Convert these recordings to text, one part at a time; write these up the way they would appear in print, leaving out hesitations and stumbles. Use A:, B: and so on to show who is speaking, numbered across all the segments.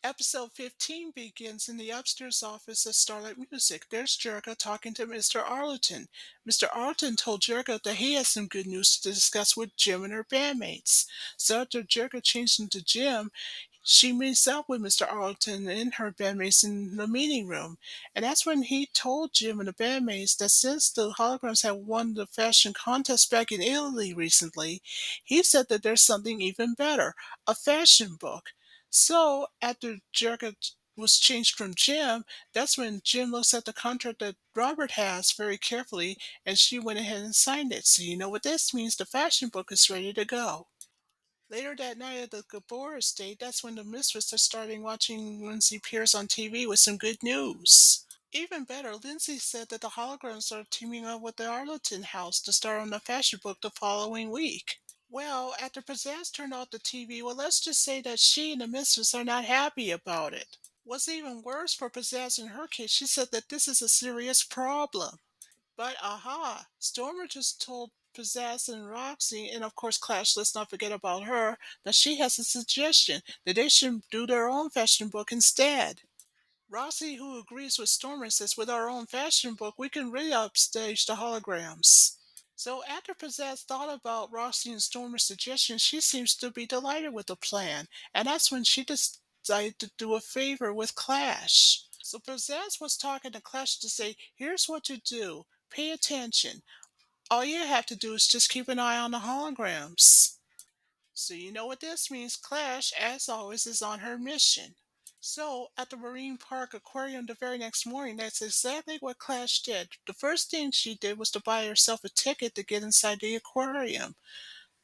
A: Episode 15 begins in the upstairs office at Starlight Music. There's Jericho talking to Mr. Arlington. Mr. Arlington told Jericho that he has some good news to discuss with Jim and her bandmates. So after Jericho changed into Jim, she meets up with Mr. Arlington and her bandmates in the meeting room. And that's when he told Jim and the bandmates that since the Holograms had won the fashion contest back in Italy recently, he said that there's something even better, a fashion book. So after Jericho was changed from Jim, that's when Jim looks at the contract that Robert has very carefully, and she went ahead and signed it. So you know what this means? The fashion book is ready to go. Later that night at the Gabor estate, that's when the mistress are starting watching Lindsay Pierce on TV with some good news. Even better, Lindsay said that the holograms are teaming up with the Arlington house to star on the fashion book the following week. Well, after Pizzazz turned off the TV, well, let's just say that she and the mistress are not happy about it. What's even worse for Pizzazz in her case, she said that this is a serious problem. But aha, Stormer just told Pizzazz and Roxy, and of course Clash, let's not forget about her, that she has a suggestion that they should do their own fashion book instead. Roxy, who agrees with Stormer, says with our own fashion book, we can really upstage the holograms. So after Pizzazz thought about Roxy and Stormer's suggestion, she seems to be delighted with the plan, and that's when she decided to do a favor with Clash. So Pizzazz was talking to Clash to say, here's what you do. Pay attention. All you have to do is just keep an eye on the holograms. So you know what this means. Clash, as always, is on her mission. So, at the Marine Park Aquarium the very next morning, that's exactly what Clash did. The first thing she did was to buy herself a ticket to get inside the aquarium,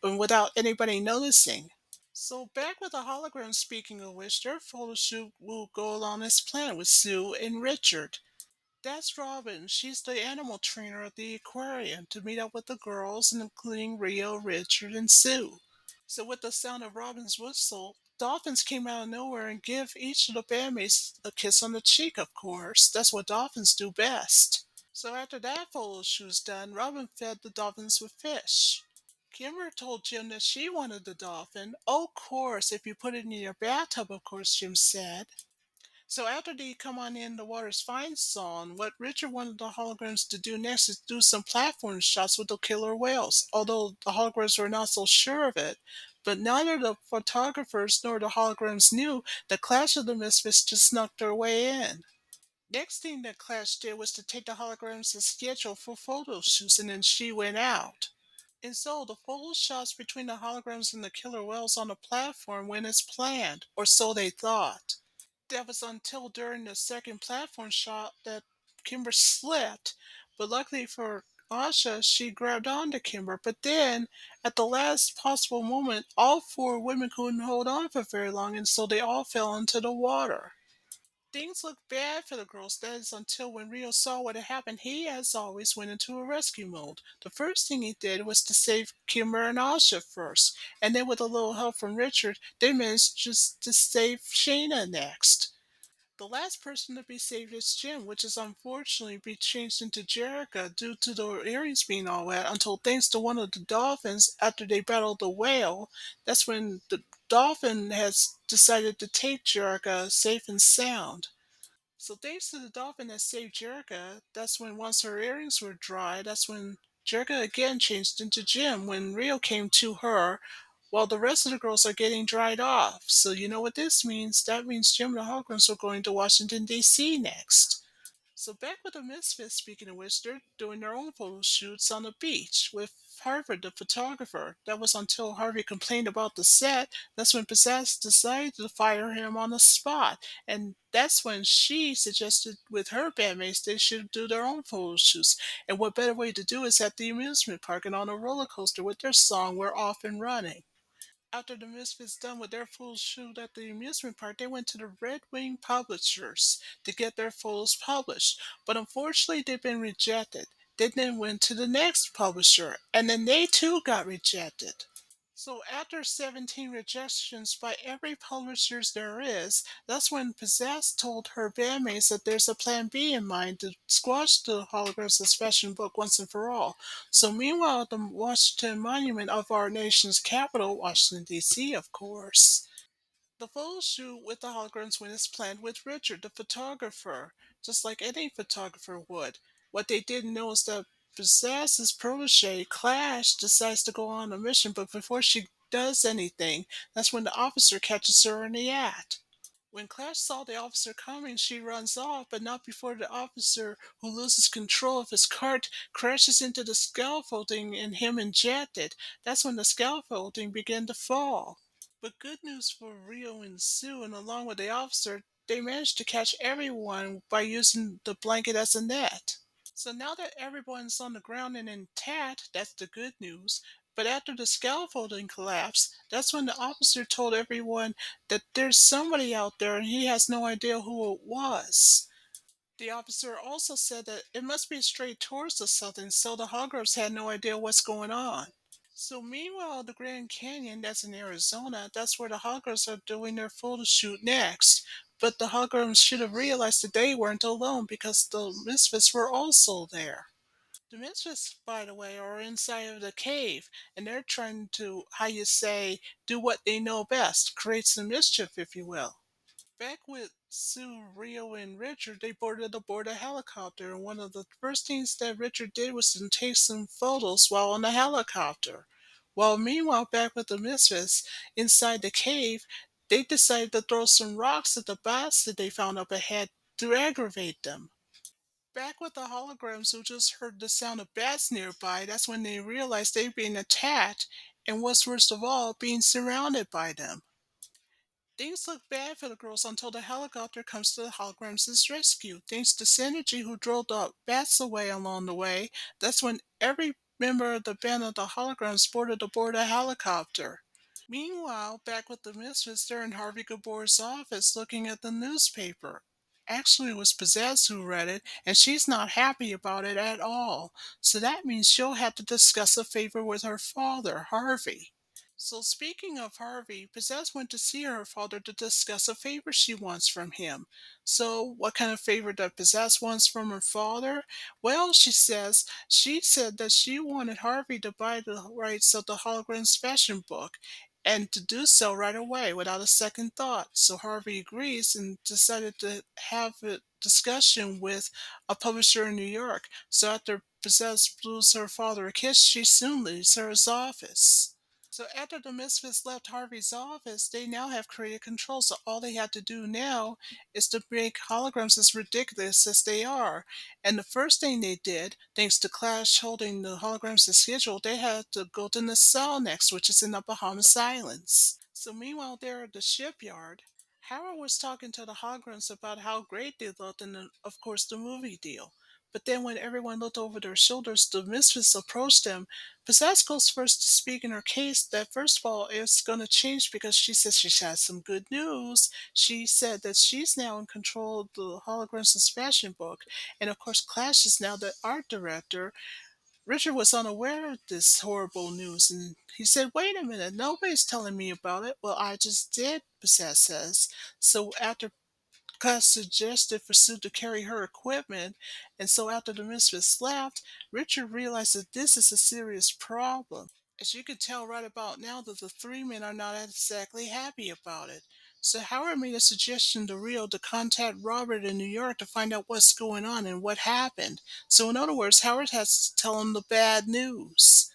A: and without anybody noticing. So, back with the hologram, speaking of which, their photo shoot will go along as planned with Sue and Richard. That's Robin. She's the animal trainer at the aquarium to meet up with the girls, including Rio, Richard, and Sue. So with the sound of Robin's whistle, dolphins came out of nowhere and give each of the bandmates a kiss on the cheek, of course. That's what dolphins do best. So after that photo shoot was done, Robin fed the dolphins with fish. Kimber told Jim that she wanted the dolphin. Oh, of course, if you put it in your bathtub, of course, Jim said. So after they come on in the water's fine song, what Richard wanted the holograms to do next is do some platform shots with the killer whales, although the holograms were not so sure of it. But neither the photographers nor the holograms knew that Clash of the Misfits just snuck their way in. Next thing that Clash did was to take the holograms to schedule for photo shoots, and then she went out. And so the photo shots between the holograms and the killer whales on the platform went as planned, or so they thought. That was until during the second platform shot that Kimber slipped, but luckily for Asha, she grabbed onto Kimber. But then, at the last possible moment, all four women couldn't hold on for very long, and so they all fell into the water. Things looked bad for the girls. That is until when Rio saw what had happened, he, as always, went into a rescue mode. The first thing he did was to save Kimber and Asha first, and then with a little help from Richard, they managed just to save Shayna next. The last person to be saved is Jim, which is unfortunately be changed into Jerica due to the earrings being all wet until thanks to one of the dolphins after they battled the whale, that's when the dolphin has decided to take Jerica safe and sound. So thanks to the dolphin that saved Jerica, that's when once her earrings were dry, that's when Jerica again changed into Jim when Rio came to her while the rest of the girls are getting dried off. So you know what this means? That means Jim and the Hawkins are going to Washington, D.C. next. So back with the Misfits, speaking of which, they're doing their own photo shoots on the beach with Harvard, the photographer. That was until Harvey complained about the set. That's when Pizzazz decided to fire him on the spot. And that's when she suggested with her bandmates they should do their own photo shoots. And what better way to do is at the amusement park and on a roller coaster with their song We're Off and Running. After the Misfits done with their full shoot at the amusement park, they went to the Red Wing publishers to get their photos published. But unfortunately, they've been rejected. They then went to the next publisher, and then they too got rejected. So after 17 rejections by every publisher there is, that's when Pizzazz told her bandmates that there's a plan B in mind to squash the Holograms fashion book once and for all. So meanwhile, the Washington Monument of our nation's capital, Washington, D.C., of course, The photo shoot with the holograms went as planned with Richard, the photographer, just like any photographer would. What they didn't know is that Pizzazz' protege, Clash, decides to go on a mission, but before she does anything, that's when the officer catches her in the act. When Clash saw the officer coming, she runs off, but not before the officer, who loses control of his cart, crashes into the scaffolding and him injected. That's when the scaffolding began to fall. But good news for Rio and Sue, and along with the officer, they managed to catch everyone by using the blanket as a net. So now that everyone's on the ground and intact, that's the good news. But after the scaffolding collapsed, that's when the officer told everyone that there's somebody out there and he has no idea who it was. The officer also said that it must be straight towards the southern, so the huggers had no idea what's going on. So meanwhile, the Grand Canyon, that's in Arizona, that's where the huggers are doing their photo shoot next. But the huggers should have realized that they weren't alone because the misfits were also there. The misfits, by the way, are inside of the cave, and they're trying to, how you say, do what they know best, create some mischief, if you will. Back with Sue, Rio, and Richard, they boarded aboard a helicopter, and one of the first things that Richard did was to take some photos while on the helicopter. While meanwhile, back with the Misfits, inside the cave, they decided to throw some rocks at the bats that they found up ahead to aggravate them. Back with the holograms who just heard the sound of bats nearby, that's when they realized they'd been attacked, and what's worst of all, being surrounded by them. Things look bad for the girls until the helicopter comes to the holograms' rescue. Thanks to Synergy, who drove the bats away along the way, that's when every member of the band of the holograms boarded aboard a helicopter. Meanwhile, back with the Misfits, they're in Harvey Gabor's office looking at the newspaper. Actually, it was Pizzazz who read it, and she's not happy about it at all. So that means she'll have to discuss a favor with her father, Harvey. So speaking of Harvey, Pizzazz went to see her father to discuss a favor she wants from him. So what kind of favor that Pizzazz wants from her father? Well, she said that she wanted Harvey to buy the rights of the Holograms fashion book and to do so right away without a second thought. So Harvey agrees and decided to have a discussion with a publisher in New York. So after Pizzazz blows her father a kiss, she soon leaves her office. So after the Misfits left Harvey's office, they now have creative control. So all they have to do now is to make holograms as ridiculous as they are. And the first thing they did, thanks to Clash holding the holograms' schedule, they had to go to Nassau next, which is in the Bahamas Islands. So meanwhile, there at the shipyard, Howard was talking to the holograms about how great they looked and, of course, the movie deal. But then when everyone looked over their shoulders, the Misfits approached them. Pizzazz goes first to speak in her case that first of all it's going to change because she says she has some good news. She said that she's now in control of the Holograms' fashion book, and of course Clash is now the art director. Richard was unaware of this horrible news, and he said, "Wait a minute, nobody's telling me about it." "Well, I just did," Pizzazz says. So after Clash suggested for Sue to carry her equipment, and so after the Misfits left, Richard realized that this is a serious problem. As you can tell right about now that the three men are not exactly happy about it. So Howard made a suggestion to Rio to contact Robert in New York to find out what's going on and what happened. So in other words, Howard has to tell him the bad news.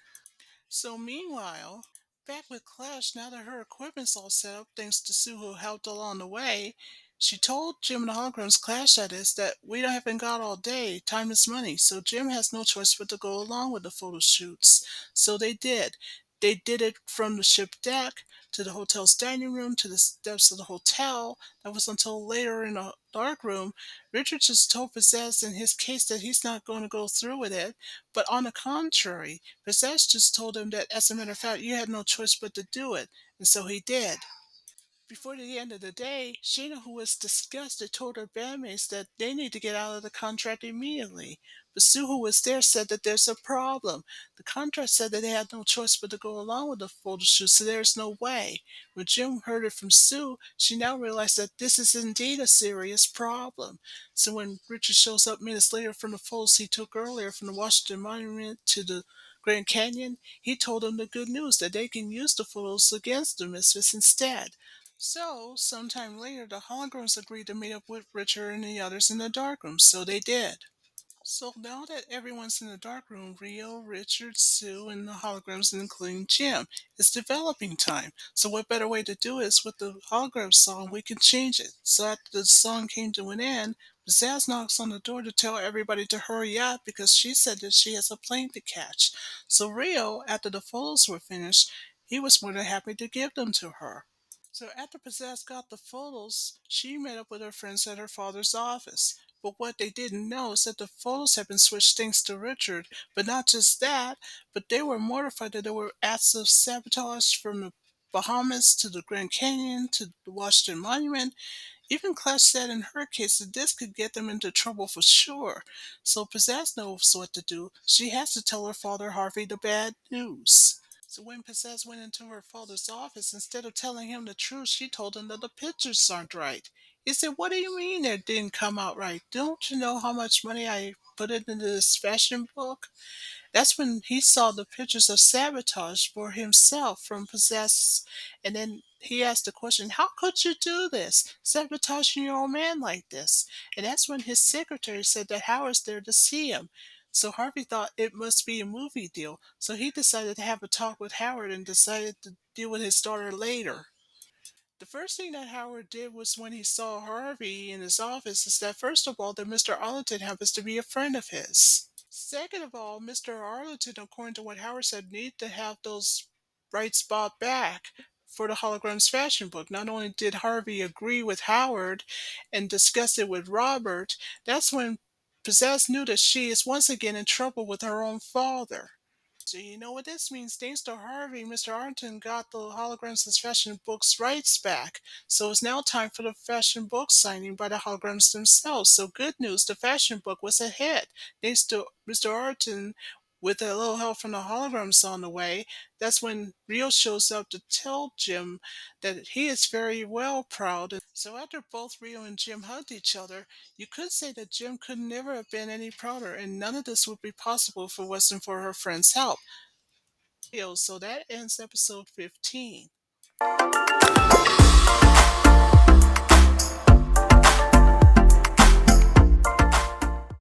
A: So meanwhile, back with Clash, now that her equipment's all set up, thanks to Sue who helped along the way, she told Jim and the Holograms, Clash that is, that we haven't got all day. Time is money. So Jim has no choice but to go along with the photo shoots. So they did. They did it from the ship deck to the hotel's dining room to the steps of the hotel. That was until later in a dark room. Richard just told Pizzazz in his case that he's not going to go through with it. But on the contrary, Pizzazz just told him that, as a matter of fact, you had no choice but to do it, and so he did. Before the end of the day, Shayna, who was disgusted, told her bandmates that they need to get out of the contract immediately. But Sue, who was there, said that there's a problem. The contract said that they had no choice but to go along with the photo shoot, so there's no way. When Jim heard it from Sue, she now realized that this is indeed a serious problem. So when Richard shows up minutes later from the photos he took earlier from the Washington Monument to the Grand Canyon, he told them the good news that they can use the photos against the Misfits instead. So, sometime later, the holograms agreed to meet up with Richard and the others in the darkroom, so they did. So now that everyone's in the dark room, Rio, Richard, Sue, and the holograms, including Jim, it's developing time. So what better way to do it is with the hologram song, we can change it. So after the song came to an end, Pizzazz knocks on the door to tell everybody to hurry up because she said that she has a plane to catch. So Rio, after the photos were finished, he was more than happy to give them to her. So after Pizzazz got the photos, she met up with her friends at her father's office. But what they didn't know is that the photos had been switched thanks to Richard. But not just that, but they were mortified that there were acts of sabotage from the Bahamas to the Grand Canyon to the Washington Monument. Even Clutch said in her case that this could get them into trouble for sure. So Pizzazz knows what to do. She has to tell her father Harvey the bad news. So when Pizzazz went into her father's office, instead of telling him the truth, she told him that the pictures aren't right. He said, "What do you mean they didn't come out right? Don't you know how much money I put into this fashion book?" That's when he saw the pictures of sabotage for himself from Possess. And then he asked the question, "How could you do this? Sabotaging your old man like this?" And that's when his secretary said that Howard's there to see him. So Harvey thought it must be a movie deal. So he decided to have a talk with Howard and decided to deal with his daughter later. The first thing that Howard did was when he saw Harvey in his office is that first of all that Mr. Arlington happens to be a friend of his. Second of all, Mr. Arlington, according to what Howard said, need to have those rights bought back for the Holograms fashion book. Not only did Harvey agree with Howard and discuss it with Robert, that's when Pizzazz knew that she is once again in trouble with her own father. So you know what this means? Thanks to Harvey, Mr. Arlington got the Holograms' fashion books rights back. So it's now time for the fashion book signing by the Holograms themselves. So good news, the fashion book was a hit. Thanks to Mr. Arlington, with a little help from the Holograms on the way, that's when Rio shows up to tell Jim that he is very well proud. So after both Rio and Jim hugged each other, you could say that Jim could never have been any prouder, and none of this would be possible if it wasn't for her friend's help. So that ends episode 15.